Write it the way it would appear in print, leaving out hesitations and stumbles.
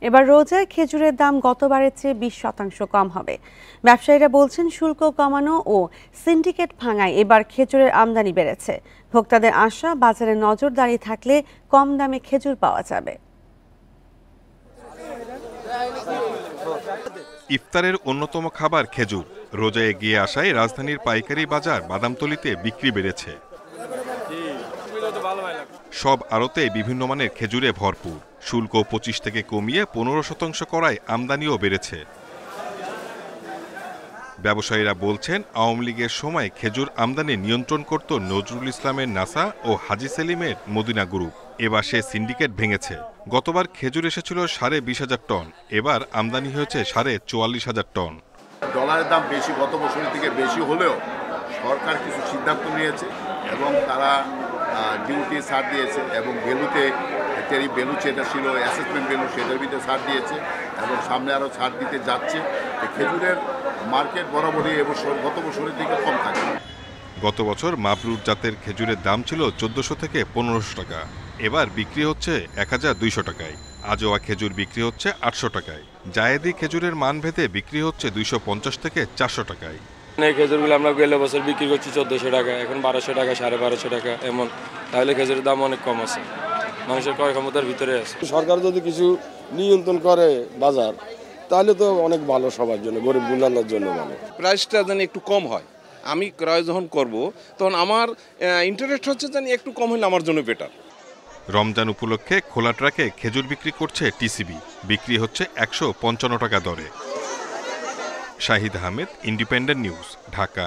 এবার রোজায় খেজুরের দাম গতবারের চেয়ে 20% কম হবে। ব্যবসায়ীরা বলছেন শুল্ক কমানো ও সিন্ডিকেট ভাঙায় এবার খেজুরের আমদানি বেড়েছে। ভোক্তাদের আশা বাজারে নজরদারি থাকলে কম দামে খেজুর পাওয়া যাবে। ইফতারের অন্যতম খাবার খেজুর। রোজায় এগিয়ে আসায় রাজধানীর পাইকারি বাজার বাদামতলীতে বিক্রি বেড়েছে। সব আড়তে বিভিন্ন মানের খেজুরে ভরপুর। শুল্ক 25 থেকে কমিয়ে 15% করায় আমদানিও বেড়েছে। ব্যবসায়ীরা বলছেন আওয়ামী লীগের সময় খেজুর আমদানি নিয়ন্ত্রণ করত নজরুল ইসলামের নাসা ও হাজি সেলিমের মদিনা গ্রুপ। এবার সে সিন্ডিকেট ভেঙেছে। গতবার খেজুর এসেছিল 20,500 টন, এবার আমদানি হয়েছে 44,000 টন। ডলারের দাম বেশি, গত বছরের থেকে বেশি হলেও সরকার কিছু সিদ্ধান্ত নিয়েছে এবং তারা ডিউটি ছাড় দিয়েছে এবং ভ্যালুতে টেরিফ ভ্যালু যেটা ছিল অ্যাসেসমেন্ট ভ্যালু সেটার ভিতরে ছাড় দিয়েছে এবং সামনে আরও ছাড় দিতে যাচ্ছে। খেজুরের মার্কেট বরাবরই এবছর গত বছরের দিকে কম থাকে। গত বছর মাবরুর জাতের খেজুরের দাম ছিল 1400 থেকে 1500 টাকা, এবার বিক্রি হচ্ছে 1200 টাকায়। আজোয়া খেজুর বিক্রি হচ্ছে 800 টাকায়। জায়েদি খেজুরের মান ভেদে বিক্রি হচ্ছে 250 থেকে 400 টাকায়। এই খেজুরগুলো আমরা গেলে বছর বিক্রি করছি 1400 টাকা, এখন 1200 টাকা, 1250 টাকা এমন। তাহলে খেজুরের দাম অনেক কম আছে, মানুষের ক্রয় ক্ষমতার ভিতরে আছে। সরকার যদি কিছু নিয়ন্ত্রণ করে বাজার, তাহলে তো অনেক ভালো, সবার জন্য, গরিব গুলানোর জন্য ভালো। প্রাইসটা যেন একটু কম হয়। আমি ক্রয় যখন করব তখন আমার ইন্টারেস্ট হচ্ছে যেন একটু কম হলে আমার জন্য বেটার। রমজান উপলক্ষে খোলা ট্রাকে খেজুর বিক্রি করছে টিসিবি। বিক্রি হচ্ছে 155 টাকা দরে। Shahid Ahmed, independent news, Dhaka.